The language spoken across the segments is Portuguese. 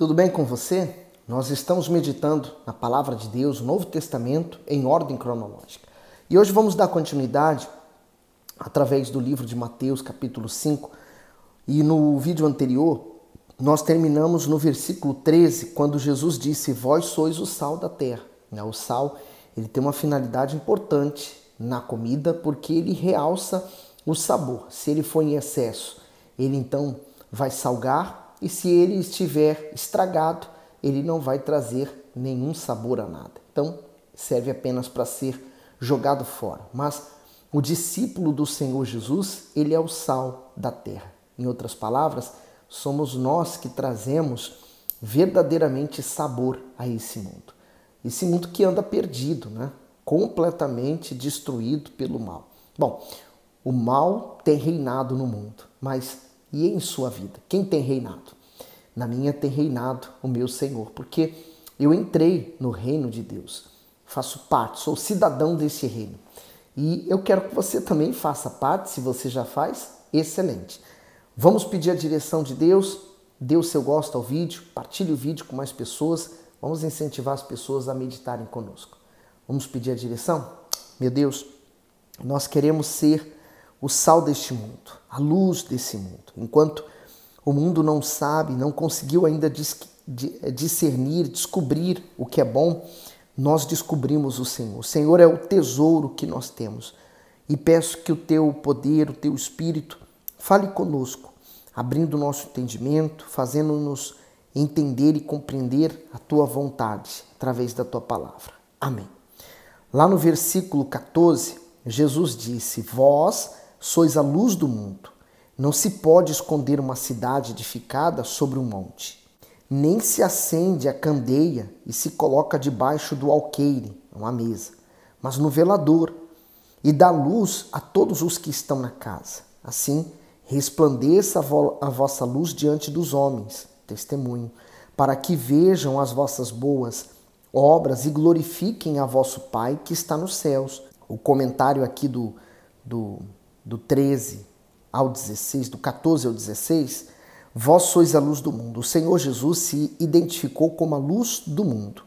Tudo bem com você? Nós estamos meditando na Palavra de Deus, o Novo Testamento, em ordem cronológica. E hoje vamos dar continuidade através do livro de Mateus, capítulo 5. E no vídeo anterior, nós terminamos no versículo 13, quando Jesus disse: vós sois o sal da terra. O sal, ele tem uma finalidade importante na comida, porque ele realça o sabor. Se ele for em excesso, ele então vai salgar, e se ele estiver estragado, ele não vai trazer nenhum sabor a nada. Então, serve apenas para ser jogado fora. Mas o discípulo do Senhor Jesus, ele é o sal da terra. Em outras palavras, somos nós que trazemos verdadeiramente sabor a esse mundo. Esse mundo que anda perdido, completamente destruído pelo mal. Bom, o mal tem reinado no mundo, mas e em sua vida? Quem tem reinado? Na minha tem reinado o meu Senhor, porque eu entrei no reino de Deus, faço parte, sou cidadão desse reino. E eu quero que você também faça parte. Se você já faz, excelente. Vamos pedir a direção de Deus. Dê o seu gosto ao vídeo, partilhe o vídeo com mais pessoas. Vamos incentivar as pessoas a meditarem conosco. Vamos pedir a direção? Meu Deus, nós queremos ser o sal deste mundo, a luz desse mundo. Enquanto o mundo não sabe, não conseguiu ainda discernir, descobrir o que é bom, nós descobrimos o Senhor. O Senhor é o tesouro que nós temos. E peço que o teu poder, o teu Espírito, fale conosco, abrindo o nosso entendimento, fazendo-nos entender e compreender a tua vontade através da tua palavra. Amém. Lá no versículo 14, Jesus disse: vós sois a luz do mundo. Não se pode esconder uma cidade edificada sobre um monte. Nem se acende a candeia e se coloca debaixo do alqueire, uma mesa, mas no velador, e dá luz a todos os que estão na casa. Assim, resplandeça a vossa luz diante dos homens, testemunho, para que vejam as vossas boas obras e glorifiquem a vosso Pai que está nos céus. O comentário aqui do 13 ao 16, do 14 ao 16, vós sois a luz do mundo. O Senhor Jesus se identificou como a luz do mundo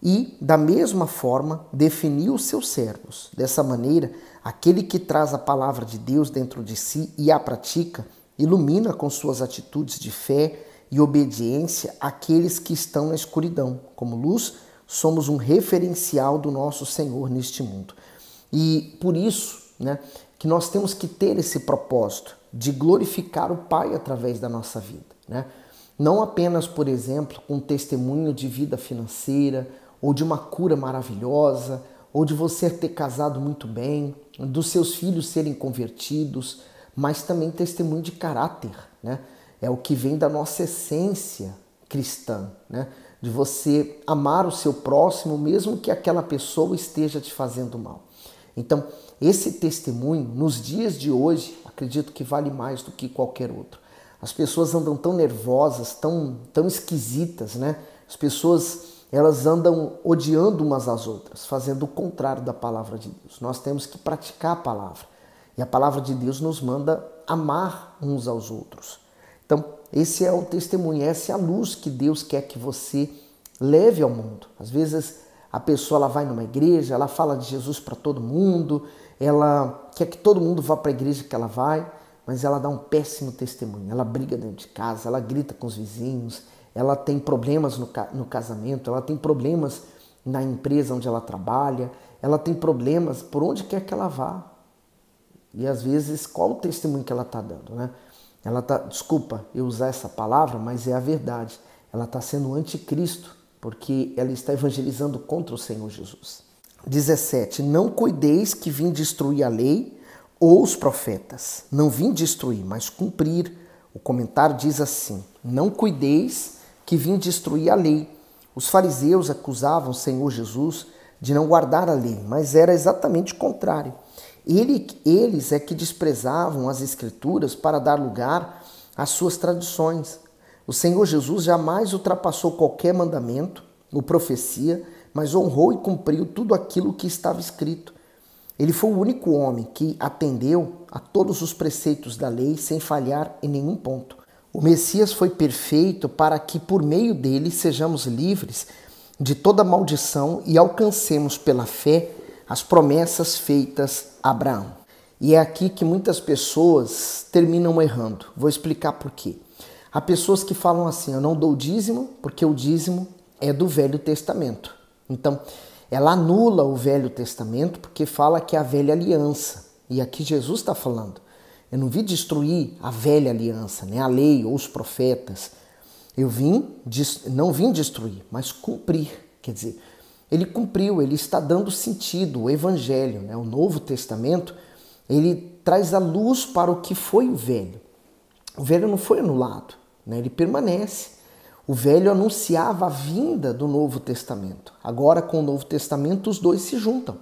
e, da mesma forma, definiu os seus servos. Dessa maneira, aquele que traz a palavra de Deus dentro de si e a pratica, ilumina com suas atitudes de fé e obediência aqueles que estão na escuridão. Como luz, somos um referencial do nosso Senhor neste mundo. E por isso, que nós temos que ter esse propósito de glorificar o Pai através da nossa vida. Não apenas, por exemplo, com um testemunho de vida financeira, ou de uma cura maravilhosa, ou de você ter casado muito bem, dos seus filhos serem convertidos, mas também testemunho de caráter. É o que vem da nossa essência cristã, de você amar o seu próximo, mesmo que aquela pessoa esteja te fazendo mal. Então, esse testemunho, nos dias de hoje, acredito que vale mais do que qualquer outro. As pessoas andam tão nervosas, tão esquisitas, As pessoas, elas andam odiando umas às outras, fazendo o contrário da palavra de Deus. Nós temos que praticar a palavra. E a palavra de Deus nos manda amar uns aos outros. Então, esse é o testemunho, essa é a luz que Deus quer que você leve ao mundo. Às vezes, a pessoa ela vai numa igreja, ela fala de Jesus para todo mundo, ela quer que todo mundo vá para a igreja que ela vai, mas ela dá um péssimo testemunho. Ela briga dentro de casa, ela grita com os vizinhos, ela tem problemas no casamento, ela tem problemas na empresa onde ela trabalha, ela tem problemas por onde quer que ela vá. E às vezes, qual o testemunho que ela está dando? Ela está, desculpa eu usar essa palavra, mas é a verdade. Ela está sendo anticristo, porque ela está evangelizando contra o Senhor Jesus. 17. Não cuideis que vim destruir a lei ou os profetas. Não vim destruir, mas cumprir. O comentário diz assim: não cuideis que vim destruir a lei. Os fariseus acusavam o Senhor Jesus de não guardar a lei, mas era exatamente o contrário. Eles é que desprezavam as Escrituras para dar lugar às suas tradições. O Senhor Jesus jamais ultrapassou qualquer mandamento ou profecia, mas honrou e cumpriu tudo aquilo que estava escrito. Ele foi o único homem que atendeu a todos os preceitos da lei sem falhar em nenhum ponto. O Messias foi perfeito para que por meio dele sejamos livres de toda maldição e alcancemos pela fé as promessas feitas a Abraão. E é aqui que muitas pessoas terminam errando. Vou explicar por quê. Há pessoas que falam assim: eu não dou dízimo porque o dízimo é do Velho Testamento. Então, ela anula o Velho Testamento porque fala que é a velha aliança. E aqui Jesus está falando: eu não vim destruir a velha aliança, né? A lei ou os profetas. Não vim destruir, mas cumprir. Quer dizer, ele cumpriu, ele está dando sentido, o Evangelho, né? O Novo Testamento, ele traz a luz para o que foi o velho. O velho não foi anulado, né? Ele permanece. O velho anunciava a vinda do Novo Testamento. Agora, com o Novo Testamento, os dois se juntam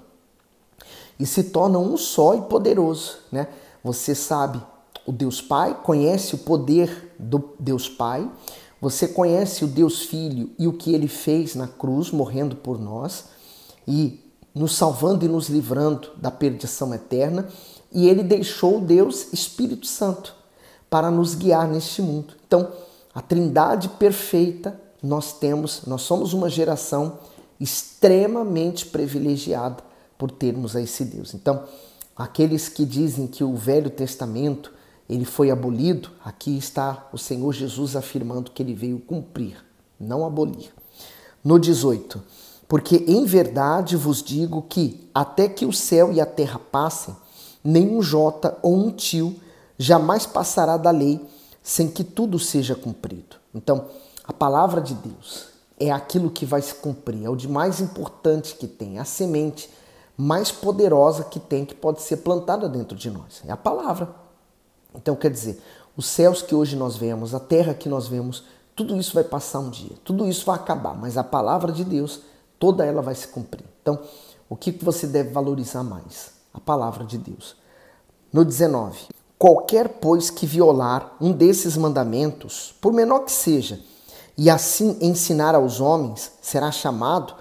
e se tornam um só e poderoso, né? Você sabe o Deus Pai, conhece o poder do Deus Pai, você conhece o Deus Filho e o que ele fez na cruz, morrendo por nós e nos salvando e nos livrando da perdição eterna, e ele deixou o Deus Espírito Santo para nos guiar neste mundo. Então, a Trindade perfeita nós somos uma geração extremamente privilegiada por termos a esse Deus. Então, aqueles que dizem que o Velho Testamento ele foi abolido, aqui está o Senhor Jesus afirmando que ele veio cumprir, não abolir. No 18, porque em verdade vos digo que até que o céu e a terra passem, nenhum jota ou um tio jamais passará da lei sem que tudo seja cumprido. Então, a palavra de Deus é aquilo que vai se cumprir, é o de mais importante que tem, a semente mais poderosa que tem, que pode ser plantada dentro de nós, é a palavra. Então, quer dizer, os céus que hoje nós vemos, a terra que nós vemos, tudo isso vai passar um dia, tudo isso vai acabar, mas a palavra de Deus, toda ela vai se cumprir. Então, o que você deve valorizar mais? A palavra de Deus. No 19, qualquer, pois, que violar um desses mandamentos, por menor que seja, e assim ensinar aos homens, será chamado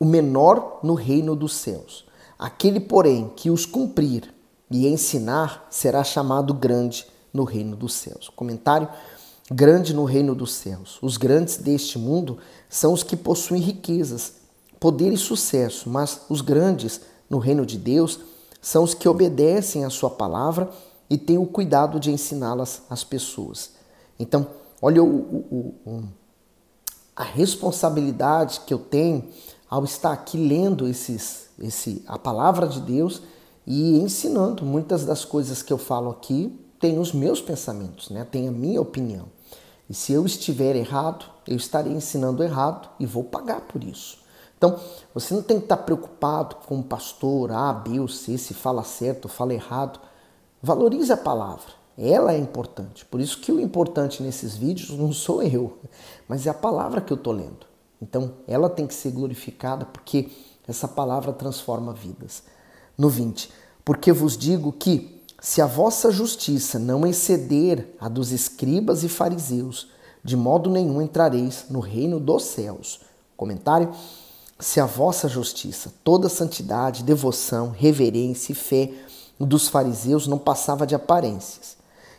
o menor no reino dos céus. Aquele, porém, que os cumprir e ensinar, será chamado grande no reino dos céus. Comentário: grande no reino dos céus. Os grandes deste mundo são os que possuem riquezas, poder e sucesso, mas os grandes no reino de Deus são os que obedecem à sua palavra e têm o cuidado de ensiná-las às pessoas. Então, olha a responsabilidade que eu tenho ao estar aqui lendo a palavra de Deus e ensinando. Muitas das coisas que eu falo aqui tem os meus pensamentos, né? Tem a minha opinião. E se eu estiver errado, eu estarei ensinando errado e vou pagar por isso. Então, você não tem que estar preocupado com o pastor A, B ou C, se fala certo ou fala errado. Valorize a palavra. Ela é importante. Por isso que o importante nesses vídeos não sou eu, mas é a palavra que eu estou lendo. Então, ela tem que ser glorificada porque essa palavra transforma vidas. No 20, porque vos digo que, se a vossa justiça não exceder a dos escribas e fariseus, de modo nenhum entrareis no reino dos céus. Comentário: se a vossa justiça, toda santidade, devoção, reverência e fé dos fariseus não passava de aparências.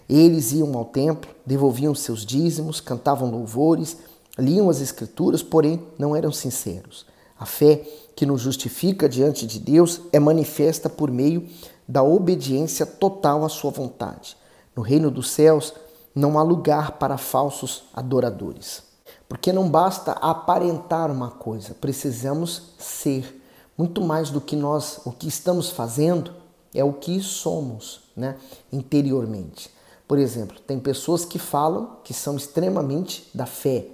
Eles iam ao templo, devolviam seus dízimos, cantavam louvores, liam as escrituras, porém não eram sinceros. A fé que nos justifica diante de Deus é manifesta por meio da obediência total à sua vontade. No reino dos céus não há lugar para falsos adoradores. Porque não basta aparentar uma coisa, precisamos ser. Muito mais do que o que estamos fazendo é o que somos, né, interiormente. Por exemplo, tem pessoas que falam que são extremamente da fé,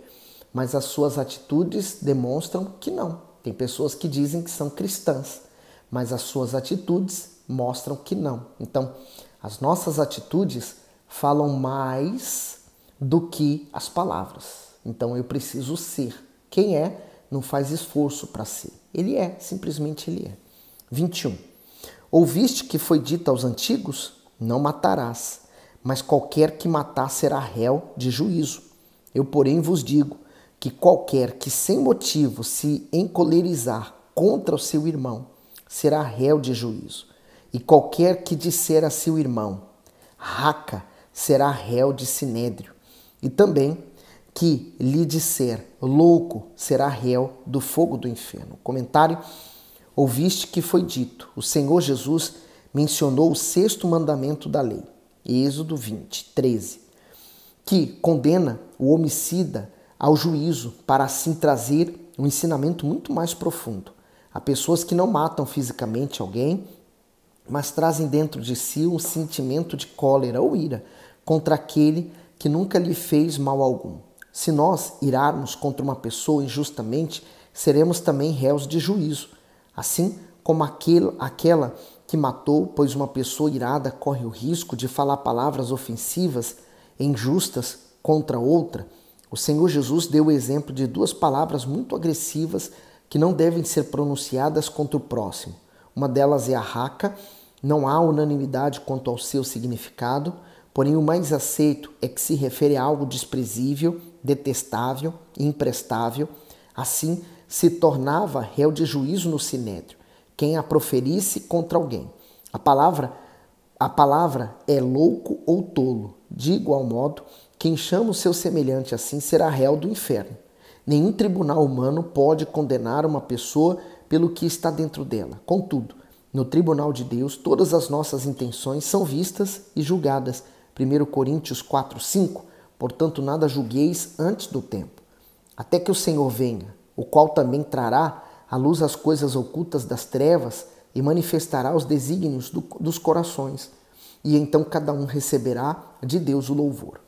mas as suas atitudes demonstram que não. Tem pessoas que dizem que são cristãs, mas as suas atitudes mostram que não. Então, as nossas atitudes falam mais do que as palavras. Então, eu preciso ser. Quem é, não faz esforço para ser. Ele é, simplesmente ele é. 21. Ouviste que foi dito aos antigos? Não matarás, mas qualquer que matar será réu de juízo. Eu, porém, vos digo que qualquer que sem motivo se encolerizar contra o seu irmão será réu de juízo. E qualquer que disser a seu irmão, raca, será réu de sinédrio. e também que lhe disser louco será réu do fogo do inferno. Comentário: ouviste que foi dito, o Senhor Jesus mencionou o sexto mandamento da lei, Êxodo 20, 13, que condena o homicida ao juízo para assim trazer um ensinamento muito mais profundo. Há pessoas que não matam fisicamente alguém, mas trazem dentro de si um sentimento de cólera ou ira contra aquele que nunca lhe fez mal algum. Se nós irarmos contra uma pessoa injustamente, seremos também réus de juízo, assim como aquela que matou, pois uma pessoa irada corre o risco de falar palavras ofensivas e injustas contra outra. O Senhor Jesus deu o exemplo de duas palavras muito agressivas que não devem ser pronunciadas contra o próximo. Uma delas é a raca, não há unanimidade quanto ao seu significado, porém o mais aceito é que se refere a algo desprezível, detestável e imprestável. Assim, se tornava réu de juízo no sinédrio quem a proferisse contra alguém. A palavra é louco ou tolo. De igual modo, quem chama o seu semelhante assim será réu do inferno. Nenhum tribunal humano pode condenar uma pessoa pelo que está dentro dela. Contudo, no tribunal de Deus, todas as nossas intenções são vistas e julgadas. 1 Coríntios 4, 5. Portanto, nada julgueis antes do tempo, até que o Senhor venha, o qual também trará à luz as coisas ocultas das trevas e manifestará os desígnios dos corações. E então cada um receberá de Deus o louvor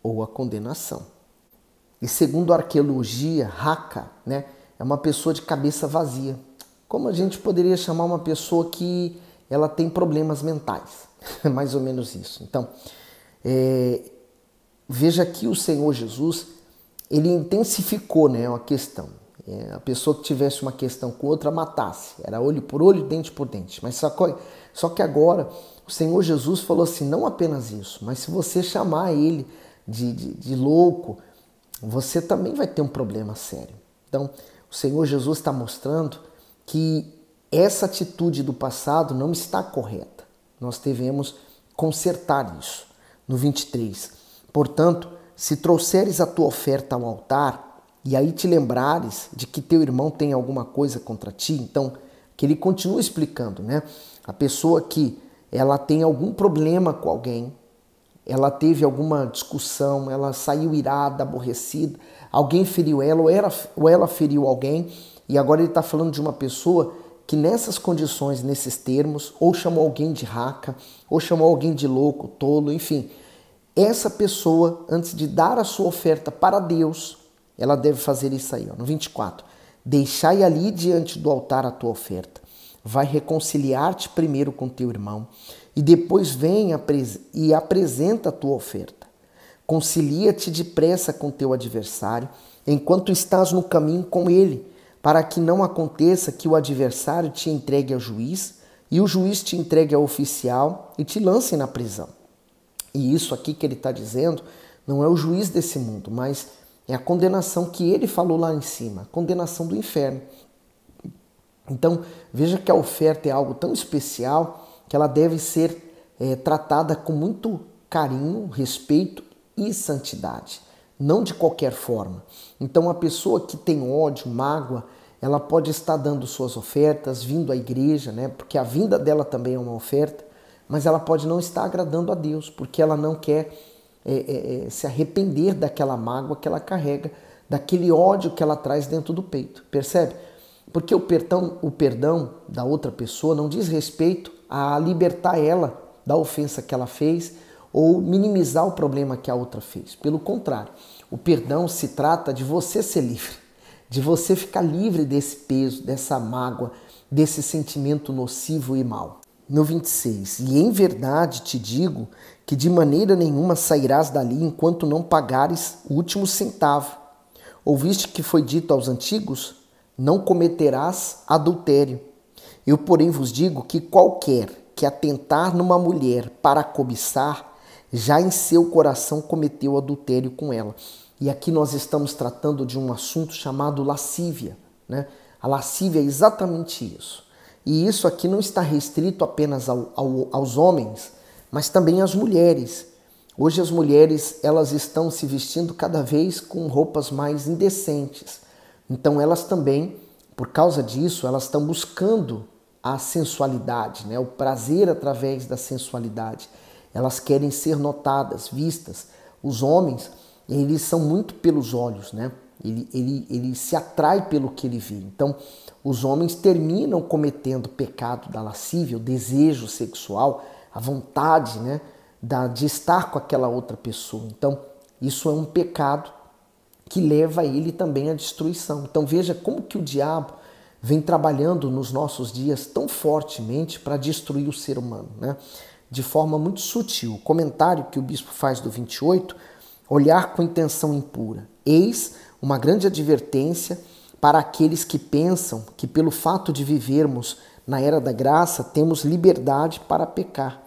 ou a condenação. E segundo a arqueologia, raca, é uma pessoa de cabeça vazia. Como a gente poderia chamar uma pessoa que ela tem problemas mentais. Mais ou menos isso. Então, veja que o Senhor Jesus, ele intensificou a questão. A pessoa que tivesse uma questão com outra, matasse. Era olho por olho, dente por dente. Mas só que agora o Senhor Jesus falou assim, não apenas isso, mas se você chamar ele de louco, você também vai ter um problema sério. Então, o Senhor Jesus está mostrando que essa atitude do passado não está correta. Nós devemos consertar isso. No 23, portanto, se trouxeres a tua oferta ao altar, e aí te lembrares de que teu irmão tem alguma coisa contra ti, então, que ele continua explicando, A pessoa que ela tem algum problema com alguém, ela teve alguma discussão, ela saiu irada, aborrecida, alguém feriu ela ou ela feriu alguém, e agora ele está falando de uma pessoa que nessas condições, nesses termos, ou chamou alguém de raca, ou chamou alguém de louco, tolo, enfim. Essa pessoa, antes de dar a sua oferta para Deus, ela deve fazer isso aí, no 24. Deixai ali diante do altar a tua oferta. Vai reconciliar-te primeiro com teu irmão, e depois vem e apresenta a tua oferta. Concilia-te depressa com teu adversário, enquanto estás no caminho com ele, para que não aconteça que o adversário te entregue ao juiz e o juiz te entregue ao oficial e te lance na prisão. E isso aqui que ele está dizendo não é o juiz desse mundo, mas é a condenação que ele falou lá em cima, a condenação do inferno. Então, veja que a oferta é algo tão especial que ela deve ser tratada com muito carinho, respeito e santidade, não de qualquer forma. Então, a pessoa que tem ódio, mágoa, ela pode estar dando suas ofertas, vindo à igreja, porque a vinda dela também é uma oferta, mas ela pode não estar agradando a Deus, porque ela não quer se arrepender daquela mágoa que ela carrega, daquele ódio que ela traz dentro do peito, percebe? Porque o perdão da outra pessoa não diz respeito a libertar ela da ofensa que ela fez ou minimizar o problema que a outra fez. Pelo contrário, o perdão se trata de você ser livre, de você ficar livre desse peso, dessa mágoa, desse sentimento nocivo e mau. No 26, e em verdade te digo que de maneira nenhuma sairás dali enquanto não pagares o último centavo. Ouviste que foi dito aos antigos? Não cometerás adultério. Eu, porém, vos digo que qualquer que atentar numa mulher para cobiçar, já em seu coração cometeu adultério com ela. E aqui nós estamos tratando de um assunto chamado lascívia, A lascívia é exatamente isso. E isso aqui não está restrito apenas aos homens, mas também às mulheres. Hoje as mulheres, elas estão se vestindo cada vez com roupas mais indecentes. Então elas também, por causa disso, elas estão buscando a sensualidade, né? O prazer através da sensualidade. Elas querem ser notadas, vistas. Os homens, eles são muito pelos olhos, né? Ele se atrai pelo que ele vê. Então, os homens terminam cometendo o pecado da lascívia, o desejo sexual, a vontade, né, de estar com aquela outra pessoa. Então, isso é um pecado que leva ele também à destruição. Então, veja como que o diabo vem trabalhando nos nossos dias tão fortemente para destruir o ser humano, né? De forma muito sutil. O comentário que o bispo faz do 28, olhar com intenção impura. Eis uma grande advertência para aqueles que pensam que pelo fato de vivermos na era da graça temos liberdade para pecar.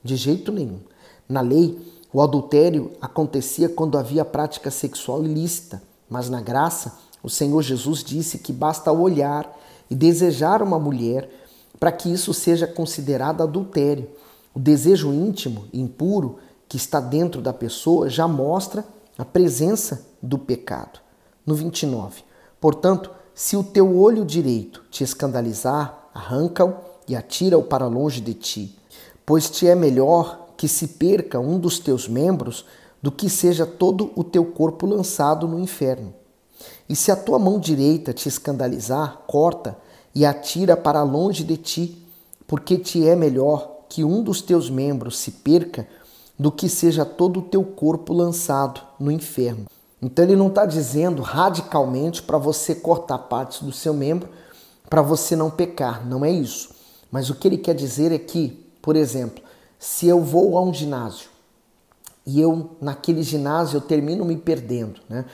De jeito nenhum. Na lei, o adultério acontecia quando havia prática sexual ilícita, mas na graça, o Senhor Jesus disse que basta olhar e desejar uma mulher para que isso seja considerado adultério. O desejo íntimo e impuro que está dentro da pessoa já mostra a presença do pecado. No 29, portanto, se o teu olho direito te escandalizar, arranca-o e atira-o para longe de ti, pois te é melhor que se perca um dos teus membros do que seja todo o teu corpo lançado no inferno. E se a tua mão direita te escandalizar, corta e atira para longe de ti, porque te é melhor que um dos teus membros se perca do que seja todo o teu corpo lançado no inferno. Então ele não está dizendo radicalmente para você cortar partes do seu membro para você não pecar, não é isso. Mas o que ele quer dizer é que, por exemplo, se eu vou a um ginásio e naquele ginásio eu termino me perdendo, né?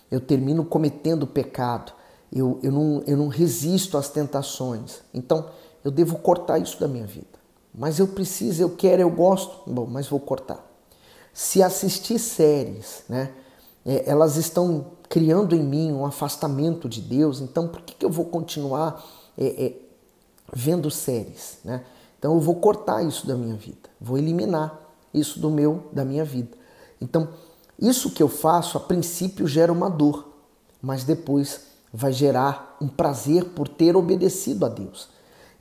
Eu termino cometendo pecado, eu não resisto às tentações, então eu devo cortar isso da minha vida. Mas eu preciso, eu quero, eu gosto, bom, mas vou cortar. Se assistir séries, né? Elas estão criando em mim um afastamento de Deus, então por que eu vou continuar vendo séries, né? Então eu vou cortar isso da minha vida, vou eliminar isso da minha vida. Então isso que eu faço a princípio gera uma dor, mas depois vai gerar um prazer por ter obedecido a Deus.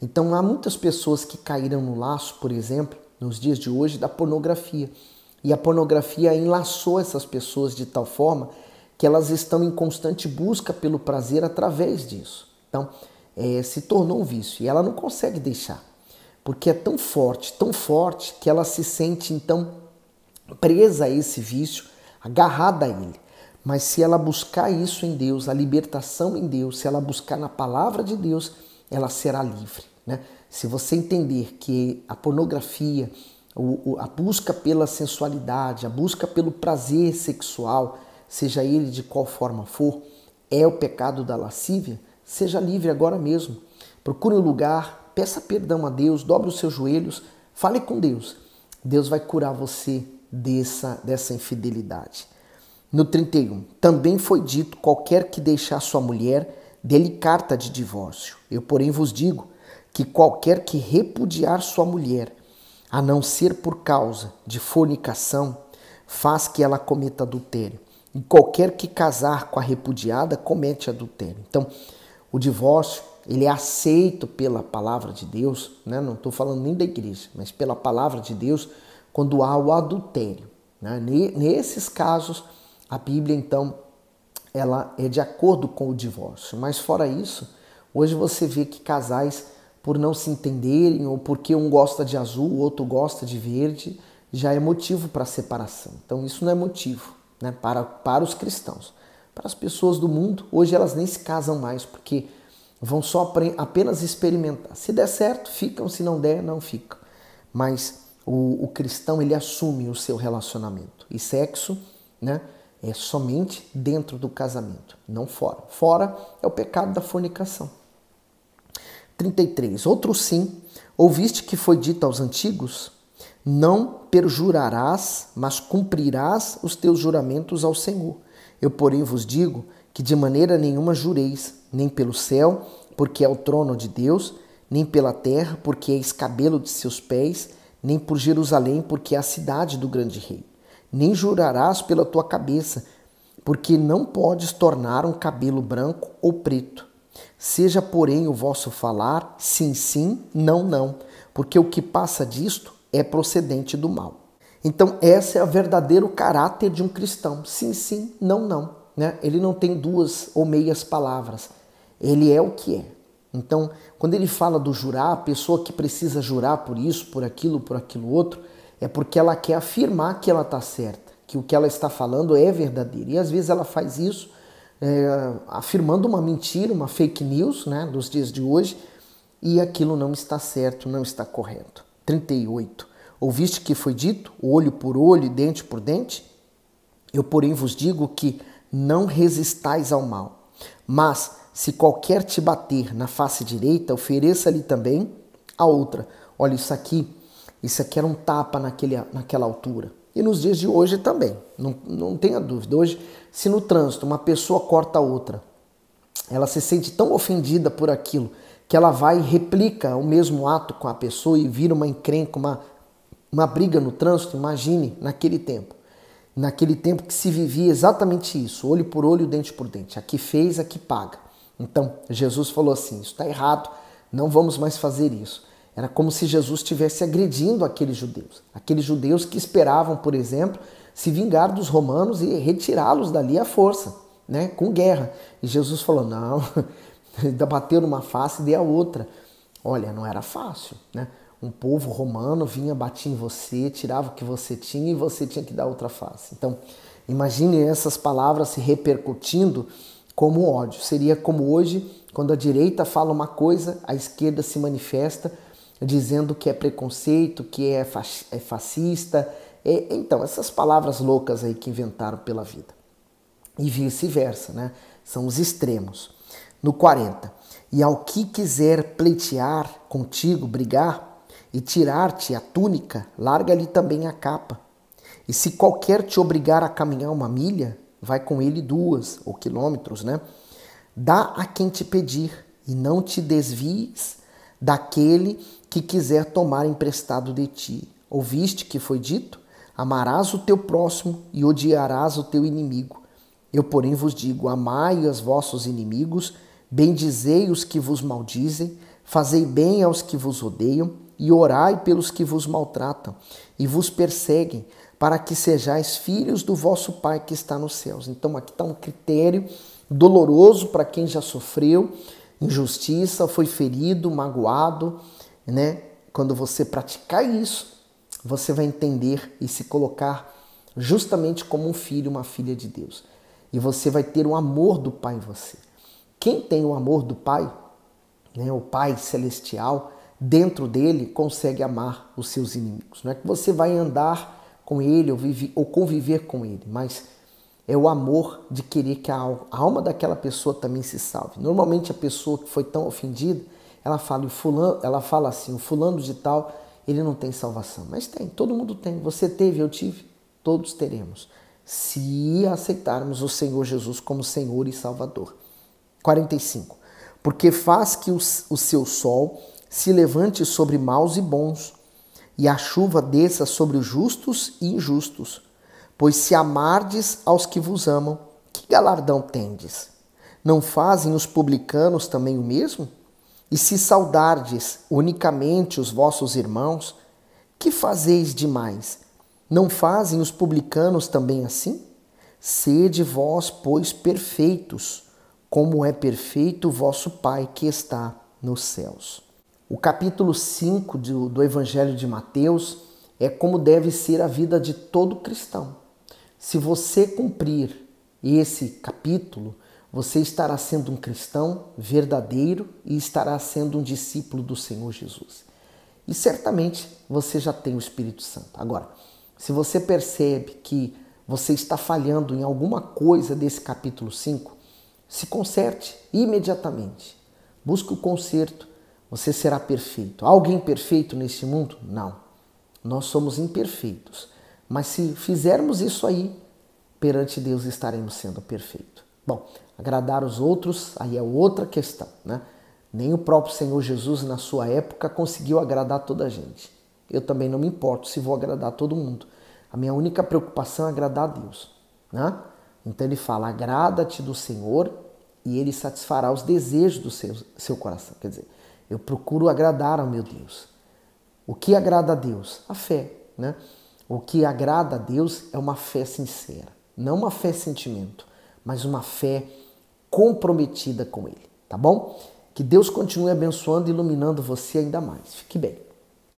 Então há muitas pessoas que caíram no laço, por exemplo, nos dias de hoje, da pornografia. E a pornografia enlaçou essas pessoas de tal forma que elas estão em constante busca pelo prazer através disso. Então, se tornou um vício e ela não consegue deixar, porque é tão forte que ela se sente então presa a esse vício, agarrada a ele. Mas se ela buscar isso em Deus, a libertação em Deus, se ela buscar na palavra de Deus, ela será livre, né? Se você entender que a pornografia, a busca pela sensualidade, a busca pelo prazer sexual, seja ele de qual forma for, é o pecado da lascívia, seja livre agora mesmo. Procure um lugar, peça perdão a Deus, dobre os seus joelhos, fale com Deus. Deus vai curar você dessa infidelidade. No 31, também foi dito: qualquer que deixar sua mulher, dê-lhe carta de divórcio. Eu, porém, vos digo que qualquer que repudiar sua mulher, a não ser por causa de fornicação, faz que ela cometa adultério. E qualquer que casar com a repudiada comete adultério. Então, o divórcio, ele é aceito pela palavra de Deus, né? Não estou falando nem da igreja, mas pela palavra de Deus, quando há o adultério, né? Nesses casos, a Bíblia, então, ela é de acordo com o divórcio. Mas fora isso, hoje você vê que casais, por não se entenderem, ou porque um gosta de azul, o outro gosta de verde, já é motivo para separação. Então isso não é motivo, né, para os cristãos. Para as pessoas do mundo, hoje elas nem se casam mais, porque vão só apenas experimentar. Se der certo, ficam, se não der, não ficam. Mas o cristão, ele assume o seu relacionamento. E sexo, né, é somente dentro do casamento, não fora. Fora é o pecado da fornicação. 33. Outro sim, ouviste que foi dito aos antigos: não perjurarás, mas cumprirás os teus juramentos ao Senhor. Eu, porém, vos digo que de maneira nenhuma jureis, nem pelo céu, porque é o trono de Deus, nem pela terra, porque é escabelo de seus pés, nem por Jerusalém, porque é a cidade do grande rei. nem jurarás pela tua cabeça, porque não podes tornar um cabelo branco ou preto. Seja, porém, o vosso falar sim, sim, não, não, porque o que passa disto é procedente do mal. Então, esse é o verdadeiro caráter de um cristão. Sim, sim, não, não. Né? Ele não tem duas ou meias palavras. Ele é o que é. Então, quando ele fala do jurar, a pessoa que precisa jurar por isso, por aquilo outro, é porque ela quer afirmar que ela está certa, que o que ela está falando é verdadeiro. E às vezes ela faz isso afirmando uma mentira, uma fake news, né, dos dias de hoje, e aquilo não está certo, não está correto. 38. Ouviste que foi dito, olho por olho e dente por dente? Eu, porém, vos digo que não resistais ao mal. Mas, se qualquer te bater na face direita, ofereça-lhe também a outra. Olha, isso aqui era um tapa naquela altura. E nos dias de hoje também, não tenha dúvida. Hoje, se no trânsito uma pessoa corta a outra, ela se sente tão ofendida por aquilo que ela vai e replica o mesmo ato com a pessoa e vira uma encrenca, uma briga no trânsito. Imagine naquele tempo que se vivia exatamente isso, olho por olho, dente por dente. Aqui fez, aqui paga. Então, Jesus falou assim, isso está errado, não vamos mais fazer isso. Era como se Jesus estivesse agredindo aqueles judeus que esperavam, por exemplo, se vingar dos romanos e retirá-los dali à força, né, com guerra. E Jesus falou, não, bateu numa face e dê a outra. Olha, não era fácil, né? Um povo romano vinha, batia em você, tirava o que você tinha e você tinha que dar outra face. Então, imagine essas palavras se repercutindo como ódio. Seria como hoje, quando a direita fala uma coisa, a esquerda se manifesta dizendo que é preconceito, que é fascista. Então, essas palavras loucas aí que inventaram pela vida. E vice-versa, né? São os extremos. No 40. E ao que quiser pleitear contigo, brigar, e tirar-te a túnica, larga-lhe também a capa. E se qualquer te obrigar a caminhar 1 milha, vai com ele 2 ou quilômetros, né? Dá a quem te pedir, e não te desvies daquele que quiser tomar emprestado de ti. Ouviste que foi dito? Amarás o teu próximo e odiarás o teu inimigo. Eu, porém, vos digo, amai os vossos inimigos, bendizei os que vos maldizem, fazei bem aos que vos odeiam, e orai pelos que vos maltratam e vos perseguem, para que sejais filhos do vosso Pai que está nos céus. Então aqui está um critério doloroso para quem já sofreu injustiça, foi ferido, magoado, né? Quando você praticar isso, você vai entender e se colocar justamente como um filho, uma filha de Deus. E você vai ter o amor do Pai em você. Quem tem o amor do Pai, né, o Pai celestial, dentro dele consegue amar os seus inimigos. Não é que você vai andar com ele ou conviver com ele, mas é o amor de querer que a alma daquela pessoa também se salve. Normalmente a pessoa que foi tão ofendida, ela fala assim, o fulano de tal, ele não tem salvação. Mas tem, todo mundo tem. Você teve, eu tive, todos teremos. Se aceitarmos o Senhor Jesus como Senhor e Salvador. 45. Porque faz que o seu sol se levante sobre maus e bons, e a chuva desça sobre os justos e injustos. Pois se amardes aos que vos amam, que galardão tendes? Não fazem os publicanos também o mesmo? E se saudardes unicamente os vossos irmãos, que fazeis demais? Não fazem os publicanos também assim? Sede vós, pois, perfeitos, como é perfeito o vosso Pai que está nos céus. O capítulo 5 do Evangelho de Mateus é como deve ser a vida de todo cristão. Se você cumprir esse capítulo, você estará sendo um cristão verdadeiro e estará sendo um discípulo do Senhor Jesus. E certamente você já tem o Espírito Santo. Agora, se você percebe que você está falhando em alguma coisa desse capítulo 5, se conserte imediatamente. Busque o conserto. Você será perfeito. Há alguém perfeito neste mundo? Não. Nós somos imperfeitos. Mas se fizermos isso aí, perante Deus estaremos sendo perfeitos. Bom, agradar os outros, aí é outra questão, né? Nem o próprio Senhor Jesus, na sua época, conseguiu agradar toda a gente. Eu também não me importo se vou agradar todo mundo. A minha única preocupação é agradar a Deus, né? Então ele fala, agrada-te do Senhor e ele satisfará os desejos do seu coração. Quer dizer, eu procuro agradar ao meu Deus. O que agrada a Deus? A fé, né? O que agrada a Deus é uma fé sincera. Não uma fé sentimento, mas uma fé comprometida com Ele, tá bom? Que Deus continue abençoando e iluminando você ainda mais. Fique bem.